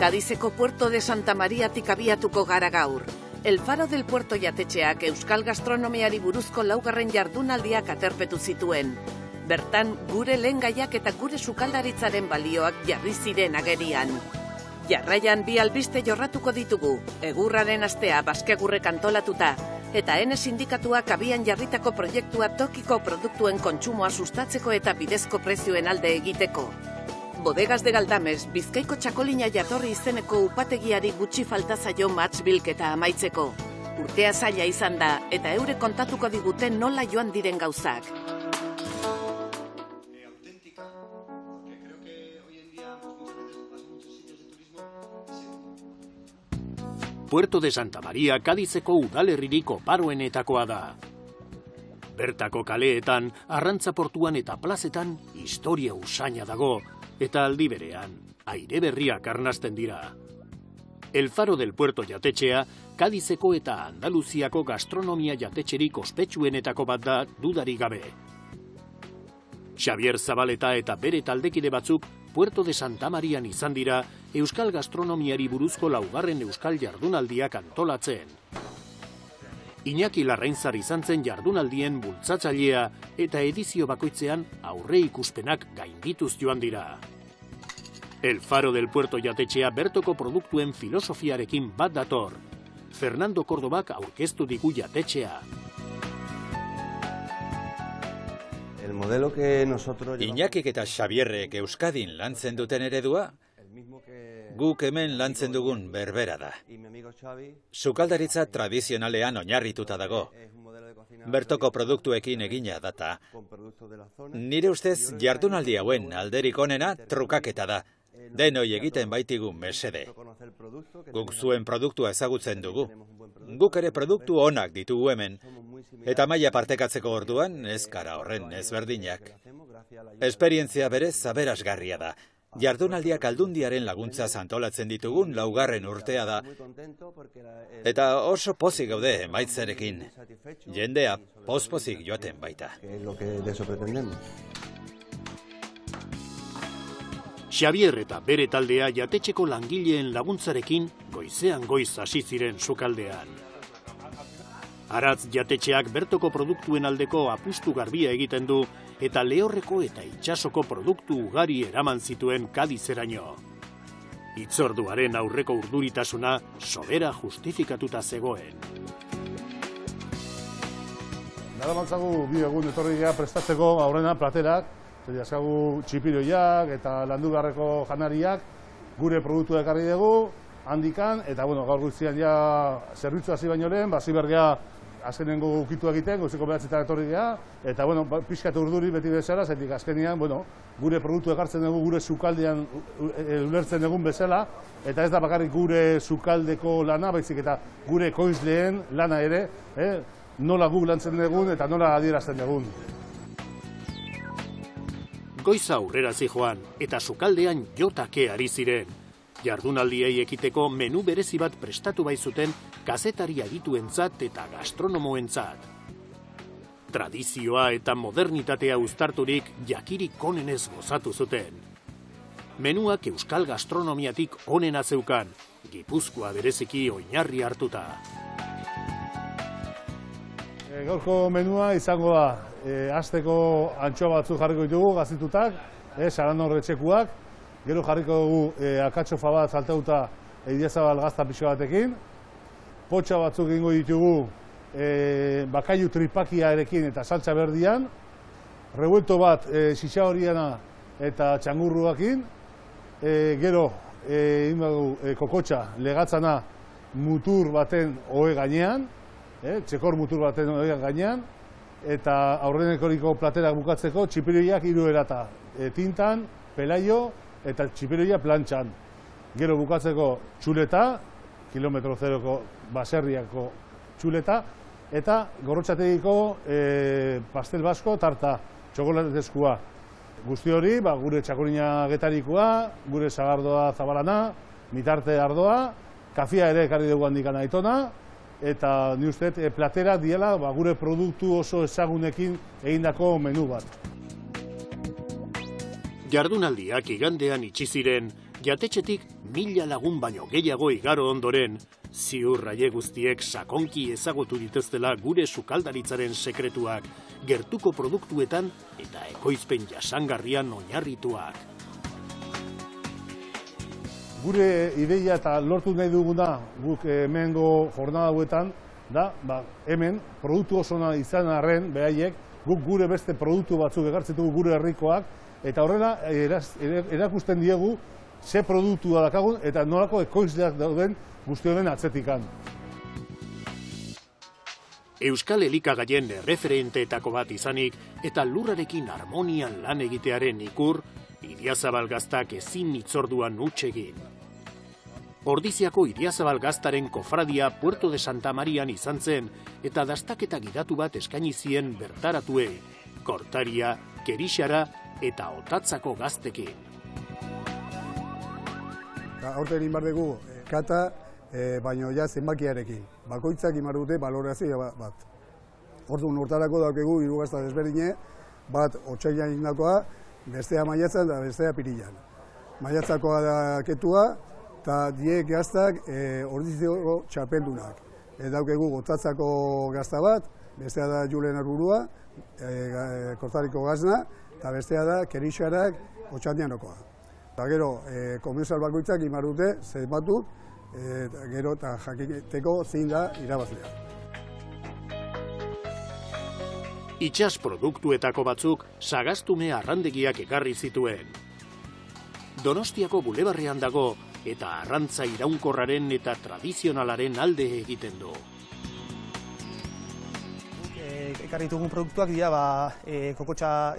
Cadizeko Puerto de Santa Mariatik abiatuko gara gaur. El Faro del Puerto jatetxeak euskal gastronomiari buruzko laugarren jardunaldiak aterpetu zituen. Bertan, gure lehengaiak eta gure sukaldaritzaren balioak jarri ziren agerian. Jarraian bi albiste jorratuko ditugu, egurraren astea Baskegurrek antolatuta, eta Ene sindikatuak abian jarritako proiektua tokiko produktuen kontsumoa sustatzeko eta bidezko prezioen alde egiteko. Bodegas de Galdames, Bizkaiko txakolina jatorri izeneko upategiari gutxi falta zaio bilketa amaitzeko. Urtea zaila izan da, eta eure kontatuko diguten nola joan diren gauzak. Puerto de Santa Maria Cadizeko udalerririk oparoenetakoa da. Bertako kaleetan, arrantzaportuan eta plazetan historia usaina dago, eta aldi berean, aire berriak arnasten dira. El Faro del Puerto jatetxea, Cadizeko eta Andaluziako gastronomia jatetxerik ospetsuenetako bat da dudarik gabe. Xavier Zabaleta eta bere taldekide batzuk Puerto de Santa Marian izan dira euskal gastronomiari buruzko laugarren euskal jardunaldiak antolatzen. Iñaki Larrainzar izan zen jardunaldien bultzatzailea eta edizio bakoitzean aurre ikuspenak gaindituz joan dira. El Faro del Puerto jatetxea bertoko produktuen filosofiarekin bat dator. Fernando Cordobak aurkeztu digu jatetxea. Iñakik eta Xabierrek Euskadin lantzen duten eredua, guk hemen lantzen dugun berbera da. Sukaldaritza tradizionalean oinarrituta dago. Bertoko produktuekin egina data. Nire ustez jardunaldi hauen alderik onena trukaketa da. Denoi egiten baitigu mesede. Guk zuen produktua ezagutzen dugu. Guk ere produktu onak ditugu hemen. Eta maila partekatzeko orduan ez gara horren ezberdinak. Esperientzia berez aberasgarria da. Jardunaldiak Aldundiaren laguntza antolatzen ditugun laugarren urtea da. Eta oso pozik gaude emaitzarekin. Jendea pozik joaten baita. Xavier eta bere taldea jatetxeko langileen laguntzarekin goizean goiz hasi ziren sukaldean. Aratz jatetxeak bertoko produktuen aldeko apustu garbia egiten du eta lehorreko eta itsasoko produktu ugari eraman zituen Cadizeraino. Hitzorduaren aurreko urduritasuna sobera justifikatuta zegoen. Nada mantzagu bi egun etorri gara prestatzeko aurrena platerak, jaskagu txipiroiak eta landugarreko janariak, gure produktua ekarri dugu, handikan, eta gaur guztian ja zerbitzu hasi baino lehen, hasi bergea azkenengo ukitu egiten, goizeko 9:00 etorri gara, eta pixkat urduri beti bezala, zetik azkenean, gure produktu ekartzen dugu gure sukaldean ulertzen dugun bezala, eta ez da bakarrik gure sukaldeko lana, baizik eta gure ekoizleen lana ere, nola guk lantzen dugun eta nola adierazten dugun. Goiza aurrera zijoan eta sukaldean jotake ari ziren. Jardunaldiei ekiteko menu berezi bat prestatu baizuten kazetari adituentzat eta gastronomoentzat. Tradizioa eta modernitatea uztarturik jakirik onenez gozatu zuten. Menuak euskal gastronomiatik onena zeukan, Gipuzkoa bereziki oinarri hartuta. Gaurko menua izango da, hasteko antxoa batzuk jarriko ditugu, gazitutak, sarandon retxekuak, gero jarriko dugu akatxofa bat salteuta Idiazabal gazta pixo batekin, potxa batzuk egingo ditugu bakailu tripakiarekin eta saltza berdian, revuelto bat xixa horiana eta txangurruakin, gero kokotxa legatzana mutur baten ohe gainean, txekor mutur baten ohe gainean, eta aurrenekoriko platerak bukatzeko txipiroiak 3 erata, tintan, pelaio eta txipiroia plantxan. Gero bukatzeko txuleta, kilometro zeroko baserriako txuleta, eta gorrotxategiko pastel basko tarta, txokolatezkoa. Guzti hori, gure txakolina getarikoa, gure sagardoa zabalana, mitarte ardoa, kafia ere ekarri dugu handikan aitona, eta ni uste platera diela gure produktu oso ezagunekin egindako menu bat. Jardunaldiak igandean itxi ziren, Jatetxetik 1000 lagun baino gehiago igaro ondoren, ziur raie guztiek sakonki ezagutu dituztela gure sukaldaritzaren sekretuak, gertuko produktuetan eta ekoizpen jasangarrian oinarrituak. Gure ideia eta lortu nahi duguna guk hemengo jornada hauetan da, hemen produktu osona izan arren beraiek guk gure beste produktu batzuk ekartzen dugu gure herrikoak eta horrela erakusten diegu ze produktua dakagun eta nolako ekoizleak dauden guzti honen atzetikan. Euskal elikagaien erreferenteetako bat izanik eta lurrarekin harmonian lan egitearen ikur, Idiazabal Gaztak ezin hitzorduan huts egin. Ordiziako Idiazabal Gaztaren kofradia Puerto de Santa Marian izan zen eta dastaketa gidatu bat eskaini zien bertaratuei, Kortaria, Kerixara eta Otatzako gaztekin. Aurten egin behar dugu kata, baino ja zenbakiarekin. Bakoitzak imar dute balorazio bat. Orduan hortarako daukegu hiru gazta desberdine, bat otsailean egindakoa, bestea maiatzan eta bestea apirilean. Maiatzakoa da ketua eta diek gaztak ordizioko txapeldunak. Daukegu Otatzako gazta bat, bestea da Julen Arburua, Kortariko gazna, eta bestea da Kerixarak Otxandianokoa. Eta gero, komensal bakoitzak imar dute, zenbatu, gero eta jakiteko zein da irabazlea. Itsas produktuetako batzuk Sagastume arrandegiak ekarri zituen. Donostiako bulebarrean dago eta arrantza iraunkorraren eta tradizionalaren alde egiten du. Ekarri ditugun produktuak dira kokotxa,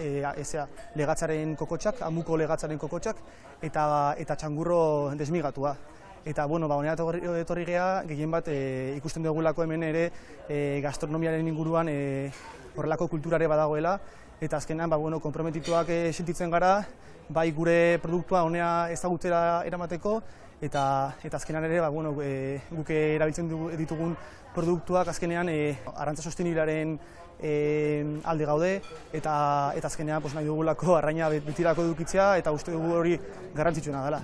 legatzaren kokotxak, amuko legatzaren kokotxak eta txangurro desmigatua. Eta, honera etorri geha, gehien bat ikusten dugulako hemen ere gastronomiaren inguruan horrelako kulturare badagoela. Eta azkenean, konprometituak sentitzen gara, bai gure produktua honea ezagutzera eramateko, eta azkenean ere, guk erabiltzen ditugun produktuak azkenean arrantza sostenibilaren alde gaude, eta azkenean nahi dugulako arraina betirako edukitzea, eta uste dugu hori garrantzitsuena dela.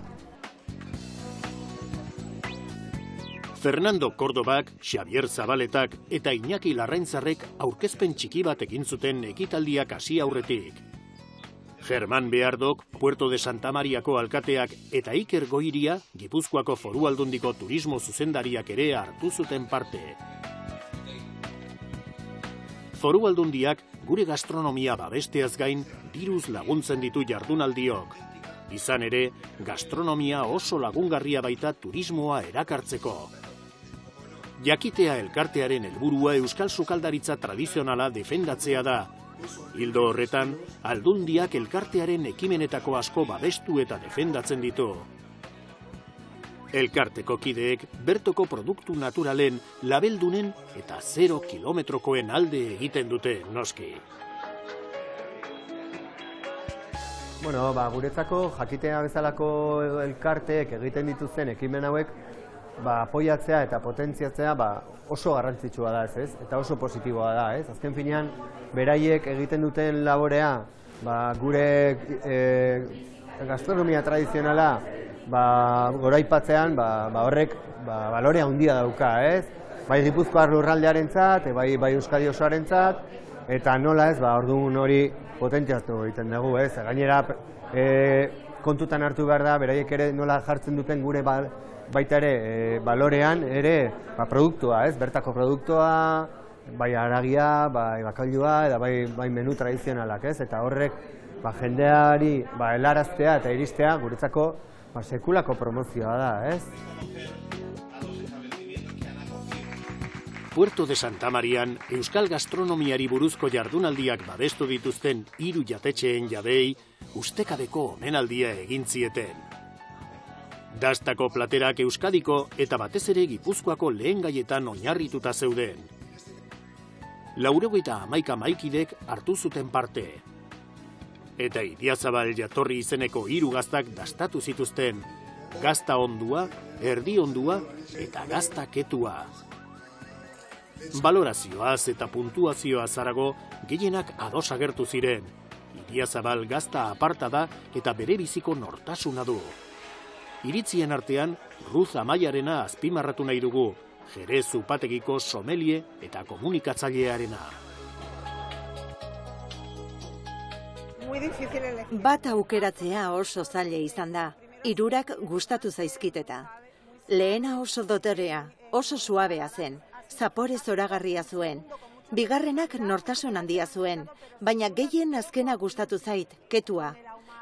Fernando Cordobak, Xavier Zabaletak eta Iñaki Larraintzarrek aurkezpen txiki bat egin zuten ekitaldiak hasi aurretik. Germán Beardok, Puerto de Santa Mariako alkateak eta Iker Goiria, Gipuzkoako Foru Aldundiko turismo zuzendariak ere hartu zuten parte. Foru Aldundiak gure gastronomia babesteaz gain diruz laguntzen ditu jardunaldiok. Izan ere, gastronomia oso lagungarria baita turismoa erakartzeko. Jakitea elkartearen helburua euskal sukaldaritza tradizionala defendatzea da. Ildo horretan, Aldundiak elkartearen ekimenetako asko babestu eta defendatzen ditu. Elkarteko kideek bertoko produktu naturalen, labeldunen eta 0 kilometrokoen alde egiten dute noski. Guretzako jakitea bezalako elkarteek egiten dituzten ekimen hauek apoiatzea eta potentziatzea oso garrantzitsua da, ez? Eta oso positiboa da, ez? Azken finean, beraiek egiten duten laborea gure gastronomia tradizionala goraipatzean horrek balorea handia dauka, ez? Bai Gipuzkoar lurraldearentzat, bai Euskadi osoarentzat, eta nola ez, orduan hori potentziatu egiten dugu, ez? Gainera, kontutan hartu behar da, beraiek ere nola jartzen duten gure baita ere balorean ere produktua, ez? Bertako produktua, bai haragia, bai bakailua, eta bai menu tradizionalak, ez? Eta horrek jendeari helaraztea eta iristea guretzako sekulako promozioa da, ez? Puerto de Santa Marian, euskal gastronomiari buruzko jardunaldiak babestu dituzten 3 jatetxeen jabei, ustekabeko omenaldia egin zieten. Dastako platerak Euskadiko eta batez ere Gipuzkoako lehen gaietan oinarrituta zeuden. 91 maikidek hartu zuten parte. Eta Idiazabal jatorri izeneko 3 gaztak dastatu zituzten, gazta ondua, erdi ondua eta gazta ketua. Balorazioaz eta puntuazioaz harago gehienak ados agertu ziren. Idiazabal gazta aparta da eta bere biziko nortasuna du. Iritzien artean, Ruth Amaiarena azpimarratu nahi dugu, Jerez upategiko somelie eta komunikatzailearena. Bat aukeratzea oso zaila izan da, hirurak gustatu zaizkiteta. Lehena oso dotorea, oso suabea zen, zapore zoragarria zuen. Bigarrenak nortasun handia zuen, baina gehien azkena gustatu zait, ketua.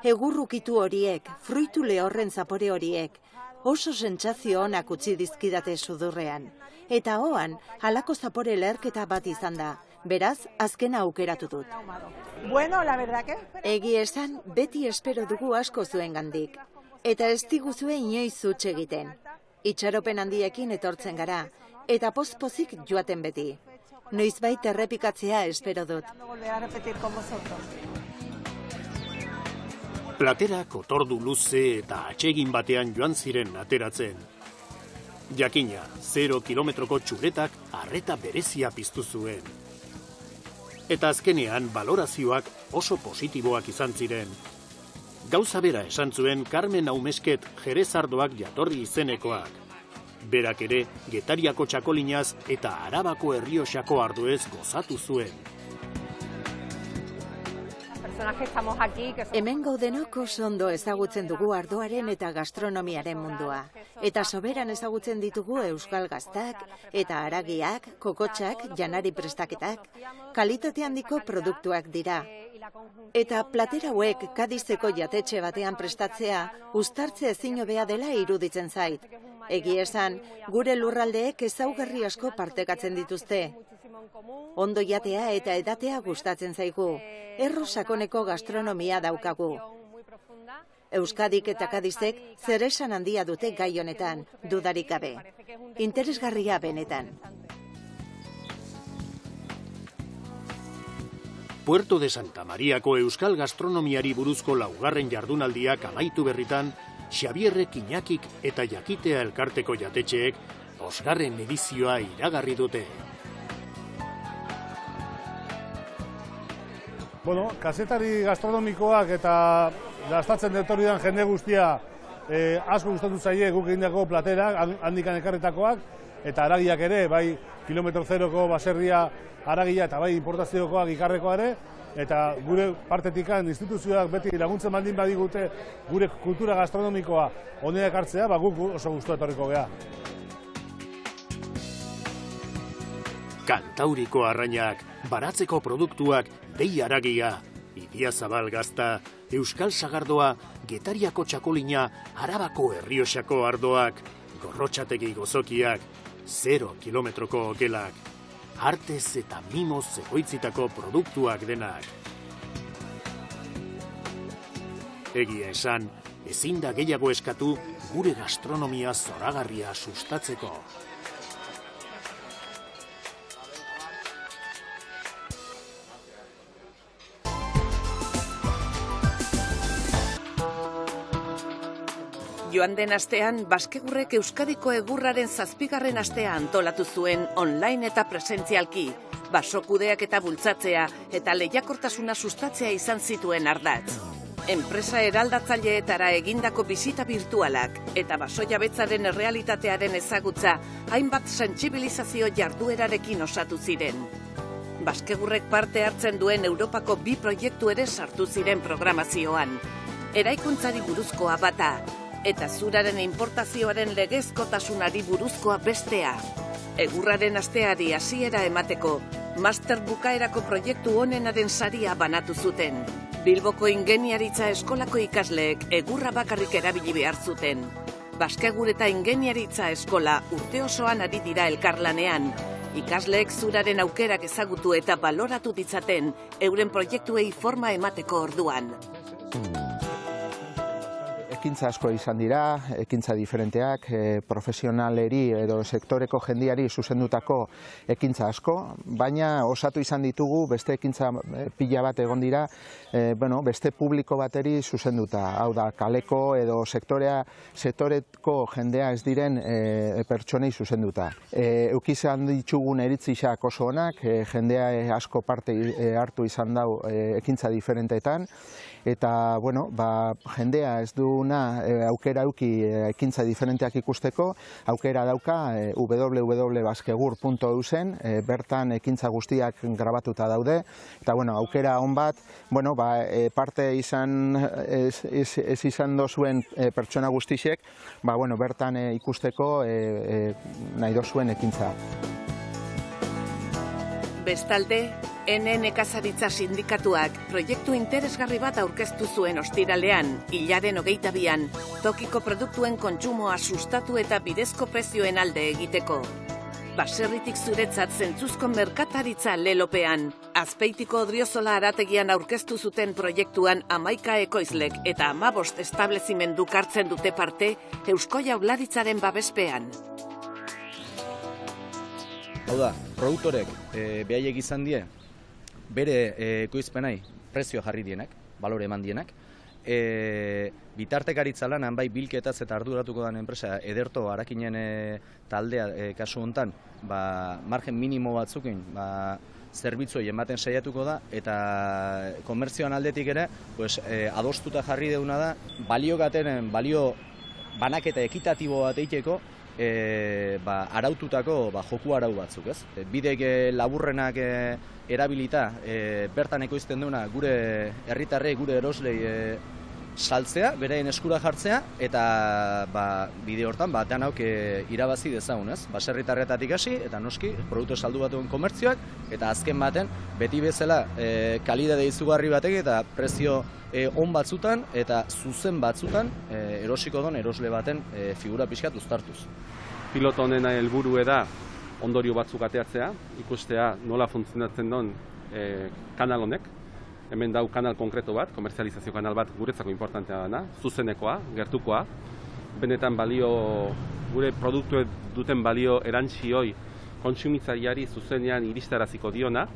Egurrukitu horiek, fruitu lehorren zapore horiek, oso sentsazio onak utzi dizkidate sudurrean. Eta hoan, halako zapore leherketa bat izan da, beraz, azkena aukeratu dut. Egi esan, beti espero dugu asko zuen gandik. Eta ez diguzue inoiz huts egiten. Itxaropen handiekin etortzen gara, eta poz-pozik joaten beti. Noizbait errepikatzea espero dut. Platerak otordu luze eta atsegin batean joan ziren ateratzen. Jakina, 0 kilometroko txuletak arreta berezia piztu zuen. Eta azkenean balorazioak oso positiboak izan ziren. Gauza bera esan zuen Carmen Aumesket Jerezardoak jatorri izenekoak. Berak ere, Getariako txakolinaz eta Arabako Errioxako ardoez gozatu zuen. Hemen gaudenok oso ondo ezagutzen dugu ardoaren eta gastronomiaren mundua. Eta soberan ezagutzen ditugu euskal gaztak, eta haragiak, kokotxak, janari prestaketak, kalitate handiko produktuak dira. Eta platera hauek Kadizeko jatetxe batean prestatzea, uztartze ezin hobea dela iruditzen zait. Egi esan, gure lurraldeek ezaugarri asko partekatzen dituzte. Ondo jatea eta edatea gustatzen zaigu. Erro sakoneko gastronomia daukagu. Euskadik eta Kadizek zeresan handia dute gai honetan, dudarik gabe. Interesgarria benetan. Puerto de Santa Mariako euskal gastronomiari buruzko laugarren jardunaldiak amaitu berritan, Xabierrek, Iñakik eta Jakitea elkarteko jatetxeek 5. edizioa iragarri dute. Kazetari gastronomikoak eta gastatzen detorridan jende guztia asko gustatu zaie guk egindako platerak, handikan ekarretakoak, eta haragiak ere, bai kilometro zeroko baserria haragia eta bai importaziokoak ikarrekoa ere, eta gure partetikan instituzioak beti laguntzen baldin badigute gure kultura gastronomikoa honera ekartzea, guk oso gustu etorriko gea. Kantauriko arrainak, baratzeko produktuak, dei haragia, Idiazabal gazta, euskal sagardoa, Getariako txakolina, Arabako Errioxako ardoak, Gorrotxategi gozokiak, 0 kilometroko okelak, artez eta mimoz egoitzitako produktuak denak. Egia esan, ezin da gehiago eskatu gure gastronomia zoragarria sustatzeko. Joan den astean, Baskegurrek Euskadiko egurraren 7. astea antolatu zuen online eta presentzialki, basokudeak eta bultzatzea eta lehiakortasuna sustatzea izan zituen ardatz. Enpresa eraldatzaileetara egindako bisita virtualak eta basojabetzaren errealitatearen ezagutza hainbat sentsibilizazio jarduerarekin osatu ziren. Baskegurrek parte hartzen duen Europako 2 proiektu ere sartu ziren programazioan. Eraikuntzari buruzkoa bata, eta zuraren importazioaren legezkotasunari buruzkoa bestea. Egurraren asteari hasiera emateko, master bukaerako proiektu honenaren saria banatu zuten. Bilboko ingeniaritza eskolako ikasleek egurra bakarrik erabili behar zuten. Baskegur eta ingeniaritza eskola urte osoan ari dira elkarlanean. Ikasleek zuraren aukerak ezagutu eta baloratu ditzaten euren proiektuei forma emateko orduan. Ekintza asko izan dira, ekintza diferenteak, profesionaleri edo sektoreko jendiari zuzendutako ekintza asko, baina osatu izan ditugu beste ekintza pila bat egon dira, beste publiko bateri zuzenduta, hau da kaleko edo sektoreko jendea ez diren pertsonei zuzenduta. Eukizan ditugun iritzixak oso onak, jendea asko parte hartu izan dau ekintza diferenteetan, eta jendea ez duena aukera auki ekintza diferenteak ikusteko, aukera dauka www.baskegur.eusen, bertan ekintza guztiak grabatuta daude, eta aukera on bat, parte ez izan dozuen pertsona guztiek, bertan ikusteko nahi dozuen ekintza. Bestalde, Nekazaritza sindikatuak proiektu interesgarri bat aurkeztu zuen ostiralean, hilaren 22an, tokiko produktuen kontsumoa sustatu eta bidezko prezioen alde egiteko. Baserritik zuretzat zentzuzko merkataritza lelopean, Azpeitiko Odriozola arategian aurkeztu zuten proiektuan 11 ekoizlek eta 15 establezimendu hartzen dute parte Eusko Jaurlaritzaren babespean. Hau da, produktorek behaiek izan die, bere ekoizpenai prezio jarri dienak, balore eman dienak, bitartekaritza lanan bai bilketaz eta arduratuko den enpresa Ederto Arakinen taldea kasu hontan, margen minimo batzukin zerbitzuei ematen saiatuko da, eta komertzioan aldetik ere adostuta jarri deuna da, balio banaketa ekitatibo bat egiteko, araututako joku arau batzuk, ez? Bidek laburrenak erabilita, bertan ekoizten duena gure herritarrei, gure eroslei saltzea, beraien eskura jartzea, eta bide hortan danauk irabazi dezagun, ez? Baserritarretatik hasi, eta noski, produktu saldu batuen komertzioak, eta azken baten, beti bezala kalidade izugarri batek eta prezio on batzutan eta zuzen batzutan erosiko don erosle baten figura pixkat uztartuz. Piloto honen helburua da ondorio batzuk ateatzea, ikustea nola funtzionatzen don kanal honek. Hemen dau kanal konkreto bat, komerzializazio kanal bat guretzako importantea dena, zuzenekoa, gertukoa. Benetan gure produktu duten balio erantzioi kontsumitzaileari zuzenean iristaraziko diona.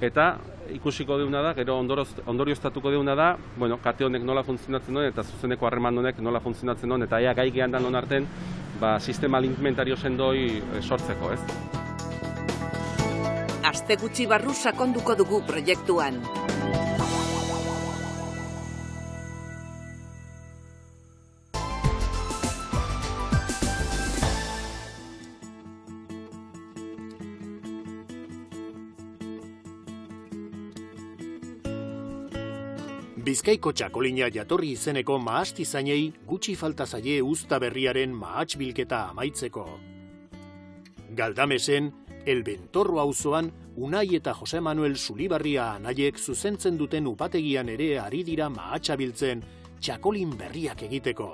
Eta ikusiko deuna da, gero ondorioztatuko deuna da, kate honek nola funtzionatzen duen eta zuzeneko harreman honek nola funtzionatzen duen, eta ea gai gehan dan artean sistema alimentario sendoi sortzeko, ez? Aste gutxi barru sakonduko dugu proiektuan. Bizkaiko txakolina jatorri izeneko mahastizainei gutxi falta zaie uzta berriaren mahats bilketa amaitzeko. Galdamesen, El Bentorro auzoan, Unai eta Jose Manuel Sulibarria anaiek zuzentzen duten upategian ere ari dira mahatsa biltzen txakolin berriak egiteko.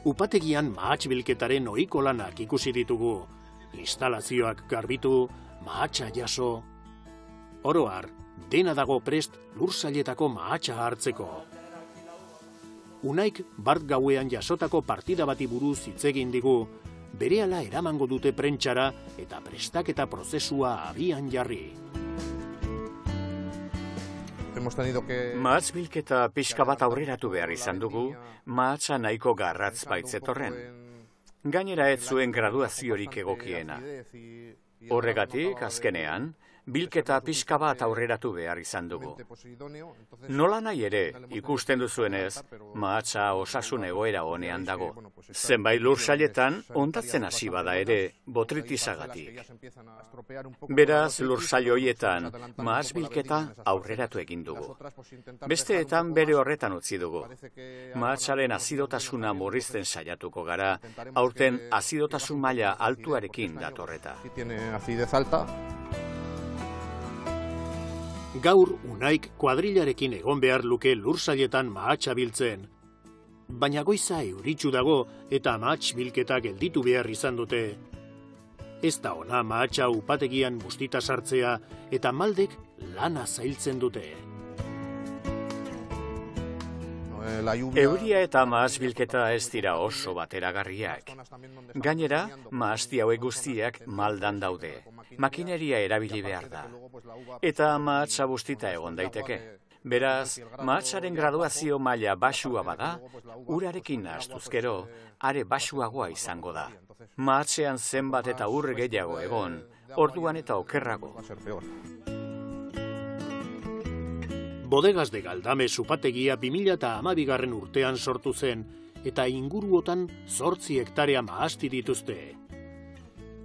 Upategian mahats bilketaren ohiko lanak ikusi ditugu, instalazioak garbitu, mahatsa jaso. Oro har, dena dago prest lursailetako mahatsa hartzeko. Unaik bart gauean jasotako partida bati buruz hitz egin digu, berehala eramango dute prentsara eta prestaketa prozesua abian jarri. Mahats bilketa pixka bat aurreratu behar izan dugu, mahatsa nahiko garratz baitzetorren. Gainera ez zuen graduaziorik egokiena. Horregatik, azkenean, bilketa pixka bat aurreratu behar izan dugu. Nola nahi ere, ikusten duzuenez, mahatsa osasun egoera honean dago. Zenbait lursailetan, hondatzen hasi bada ere, botritizagatik. Beraz, lursail horietan, mahats bilketa aurreratu egin dugu. Besteetan bere horretan utzi dugu. Mahatsaren azidotasuna murrizten saiatuko gara, aurten azidotasun maila altuarekin datorreta. Gaur Unaik kuadrilarekin egon behar luke lursailetan mahatsa biltzen. Baina goiza euritsu dago eta mahats bilketa gelditu behar izan dute. Ez da ona mahatsa upategian bustita sartzea eta maldek lana zailtzen dute. Euria eta mahats bilketa ez dira oso bateragarriak. Gainera, mahasti hauek guztiak maldan daude. Makineria erabili behar da. Eta mahatsa bustita egon daiteke. Beraz, mahatsaren graduazio maila baxua bada, urarekin nahastuzkero, are baxuagoa izango da. Mahatsean zenbat eta ur gehiago egon, orduan eta okerrago. Bodegas de Galdame upategia 2012 urtean sortu zen, eta inguruotan 8 hektarea mahasti dituzte.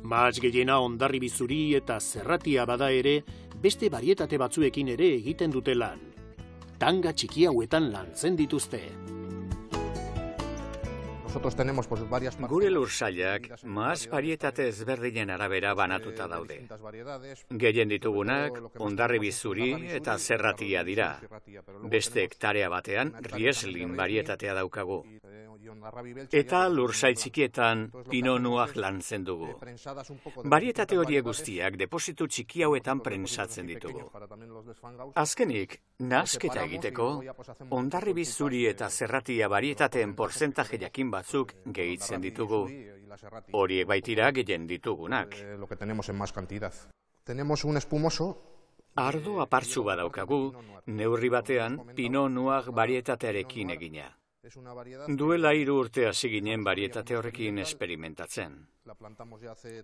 Mahats gehiena Hondarribi zuri eta zerratia bada ere, beste barietate batzuekin ere egiten dute lan. Tanga txiki hauetan lantzen dituzte. Gure lursailak mahats barietate ezberdinen arabera banatuta daude. Gehien ditugunak Hondarribi zuri eta zerratia dira. Beste hektarea batean Riesling barietatea daukagu. Eta lursail txikietan Pinot Noir lantzen dugu. Barietate horiek guztiak depositu txiki hauetan prentsatzen ditugu. Azkenik, nahasketa egiteko, Hondarribi zuri eta zerratia barietateen portzentaje jakin batzuk gehitzen ditugu. Horiek baitira gehien ditugunak. Ardo apartzu badaukagu, neurri batean Pinot Noir barietatearekin egina. Duela 3 urte hasi ginen barietate horrekin esperimentatzen.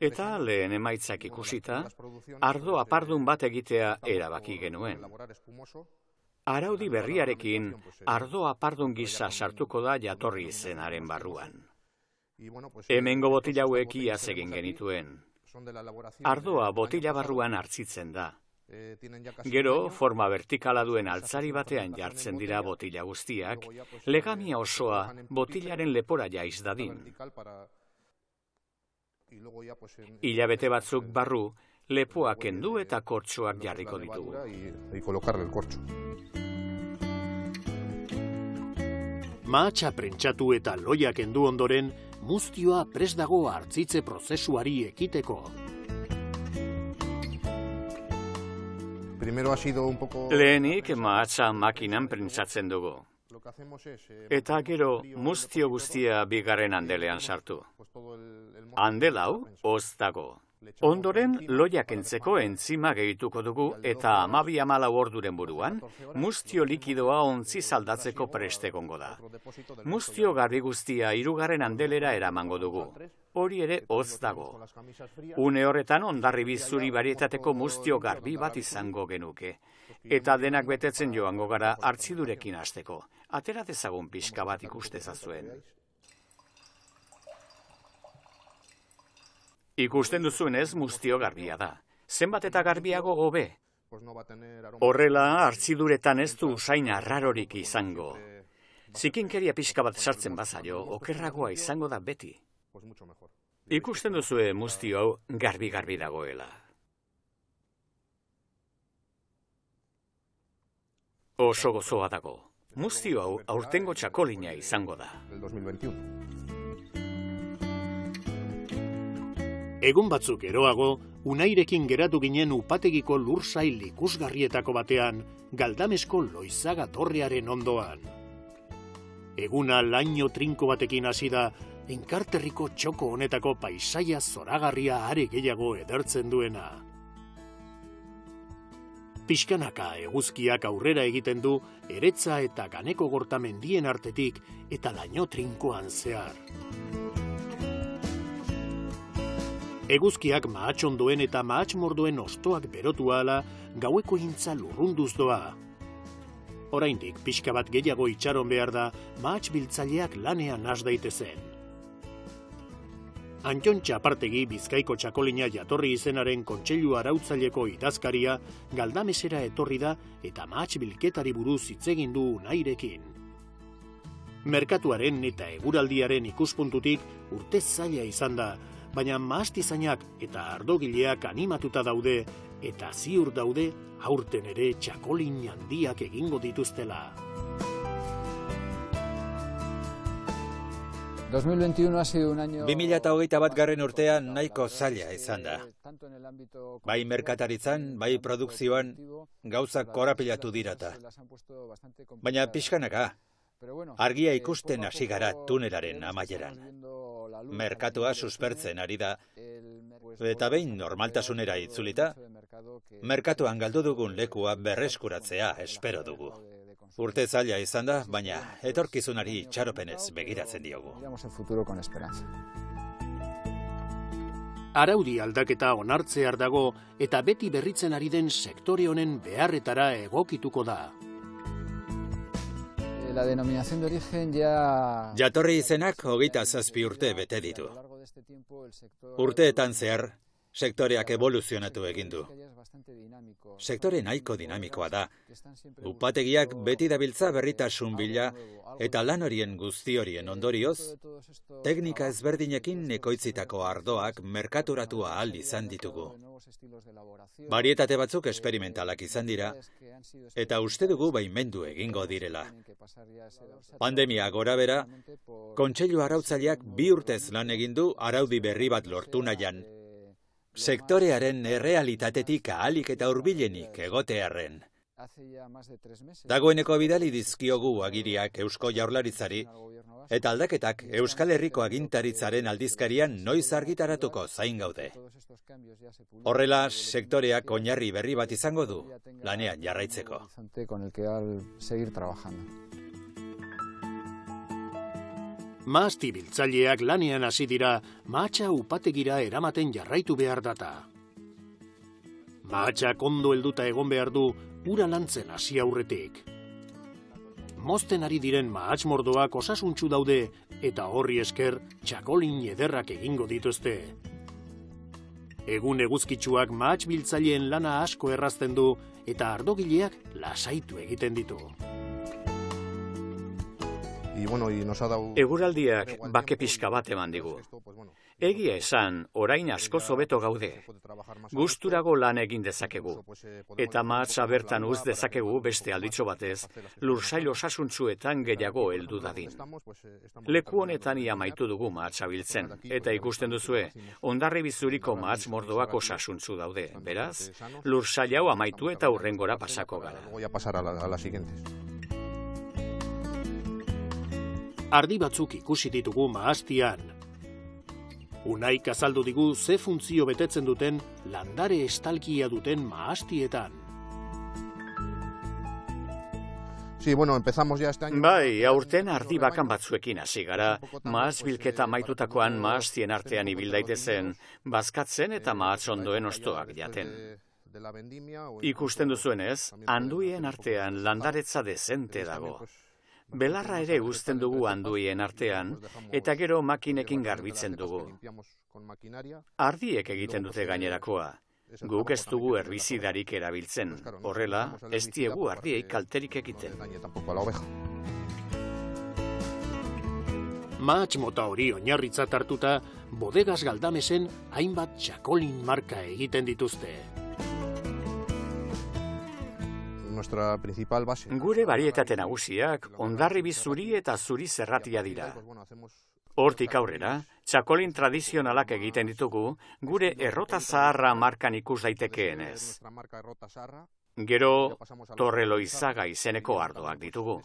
Eta lehen emaitzak ikusita, ardo apardun bat egitea erabaki genuen. Araudi berriarekin, ardo apardun gisa sartuko da jatorri izenaren barruan. Hemengo botila hauek iaz egin genituen. Ardoa botila barruan hartzitzen da. Gero, forma vertikala duen altzari batean jartzen dira botila guztiak, legamia osoa botilaren lepora jaiz dadin. Hilabete batzuk barru, lepoa kendu eta kortxoak jarriko ditugu. Mahatsa prentsatu eta loia kendu ondoren, muztioa prest dago hartzitze prozesuari ekiteko. Lehenik mahatsa makinan prentsatzen dugu. Eta gero muztio guztia bigarren handelean sartu. Handel hau hoz dago. Ondoren loia kentzeko entzima gehituko dugu eta 12-14 orduren buruan, muztio likidoa ontzi aldatzeko prest egongo da. Muztio garbi guztia 3. handelera eramango dugu. Hori ere hoz dago. Une horretan Hondarribi zuri barietateko muztio garbi bat izango genuke. Eta denak betetzen joango gara hartzidurekin hasteko. Atera dezagun pixka bat ikustezazuen. Ikusten duzuenez muztio garbia da. Zenbat eta garbiago hobe. Horrela hartziduretan ez du usain arrarorik izango. Zikinkeria pixka bat sartzen bazaio, okerragoa izango da beti. Ikusten duzue muztio hau garbi-garbi dagoela. Oso gozoa dago. Muztio hau aurtengo txakolina izango da. Egun batzuk eroago, Unairekin geratu ginen upategiko lursail ikusgarrietako batean, Galdamesko Loizaga torrearen ondoan. Eguna laino trinko batekin hasi da, enkarterriko txoko honetako paisaia zoragarria are gehiago edertzen duena. Pixkanaka eguzkiak aurrera egiten du, Eretza eta Ganeko Gorta mendien artetik eta laino trinkoan zehar. Eguzkiak mahatxondoen eta mahatxmordoen ostoak berotu ahala, gaueko hintza lurrunduz doa. Oraindik pixka bat gehiago itxaron behar da, mahatxbiltzaileak lanean has daitezen. Anton Txapartegi Bizkaiko txakolina jatorri izenaren kontseilu arautzaileko idazkaria Galdamesera etorri da eta mahatxbilketari buruz hitz egin du Unairekin. Merkatuaren eta eguraldiaren ikuspuntutik urte zaila izan da, baina mahastizainak eta ardogileak animatuta daude eta ziur daude aurten ere txakolin handiak egingo dituztela. 2021 urtean nahiko zaila izan da. Bai merkataritzan, bai produkzioan gauzak korapilatu dirata. Baina pixkanaka, argia ikusten hasi gara tunelaren amaieran. Merkatua suspertzen ari da, eta behin normaltasunera itzulita, merkatuan galdu dugun lekua berreskuratzea espero dugu. Urte zaila izan da, baina etorkizunari itxaropenez begiratzen diogu. Araudi aldaketa onartzear dago eta beti berritzen ari den sektore honen beharretara egokituko da. La denominación de origen ya... Jatorri izenak 27 urte bete ditu. Urteetan zehar, sektoreak evoluzionatu egin du. Sektore nahiko dinamikoa da. Upategiak beti dabiltza berritasun bila eta lan horien guzti horien ondorioz, teknika ezberdinekin ekoitzitako ardoak merkaturatu ahal izan ditugu. Varietate batzuk esperimentalak izan dira, eta uste dugu baimendu egingo direla. Pandemia gorabera, Kontseilu Arautzaileak 2 urtez lan egin du araudi berri bat lortu nahian, sektorearen errealitatetik ahalik eta hurbilenik egotearren. Dagoeneko bidali dizkiogu agiriak Eusko Jaurlaritzari, eta aldaketak Euskal Herriko agintaritzaren aldizkarian noiz argitaratuko zain gaude. Horrela, sektoreak oinarri berri bat izango du, lanean jarraitzeko. Mahasti biltzaileak lanean hasi dira mahatsa upategira eramaten jarraitu behar data. Mahatsak ondo helduta egon behar du ura lantzen hasi aurretik. Mozten ari diren mahats mordoak osasuntsu daude eta horri esker txakolin ederrak egingo dituzte. Egun eguzkitsuak mahats biltzaileen lana asko errazten du eta ardogileak lasaitu egiten ditu. Eguraldiak bake pixka bat eman digu. Egia esan, orain asko hobeto gaude. Gusturago lan egin dezakegu. Eta mahatsa bertan uz dezakegu beste alditxo batez, lursail osasuntsuetan gehiago heldu dadin. Leku honetan ia amaitu dugu mahatsa biltzen, eta ikusten duzue, Hondarribizuriko mahats mordoak osasuntsu daude. Beraz, lursail hau amaitu eta hurrengora pasako gara. Ardi batzuk ikusi ditugu mahastian. Unaik azaldu digu ze funtzio betetzen duten landare estalkia duten mahastietan. Bai, aurten ardi bakan batzuekin hasi gara, mahats bilketa amaitutakoan mahastien artean ibil daitezen, bazkatzen eta mahats ondoen ostoak jaten. Ikusten duzuenez, handuien artean landaretza dezente dago. Belarra ere uzten dugu handuien artean, eta gero makinekin garbitzen dugu. Ardiek egiten dute gainerakoa. Guk ez dugu herbizidarik erabiltzen. Horrela, ez diegu ardiei kalterik egiten. Mahats mota hori oinarritzat hartuta, Bodegas Galdamesen hainbat txakolin marka egiten dituzte. Gure barietate nagusiak Hondarribizuri eta Zuri Zerratia dira. Hortik aurrera, txakolin tradizionalak egiten ditugu gure errota zaharra markan ikus daitekeenez. Gero, Torre Loizaga izeneko ardoak ditugu.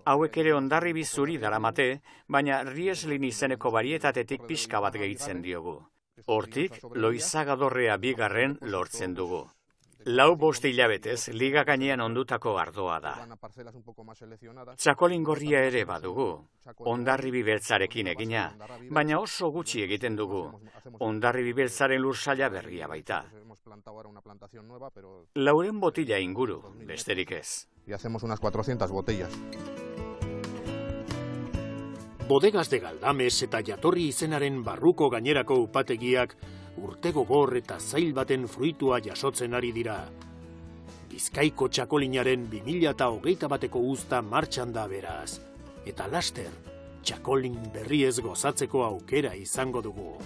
Hauek ere Hondarribizuri daramate, baina Rieslin izeneko barietatetik pixka bat gehitzen diogu. Hortik, Loizaga dorrea 2 lortzen dugu. 4-5 hilabetez, liga gainean ondutako ardoa da. Txakolin gorria ere badugu, Hondarribi beltzarekin egina, baina oso gutxi egiten dugu. Hondarribi beltzaren lursaila berria baita. 400 botila inguru, besterik ez. Bodegas de Galdames eta jatorri izenaren barruko gainerako upategiak urte gogor eta zail baten fruitua jasotzen ari dira. Bizkaiko txakolinaren 2021 uzta martxan da beraz, eta laster, txakolin berriez gozatzeko aukera izango dugu.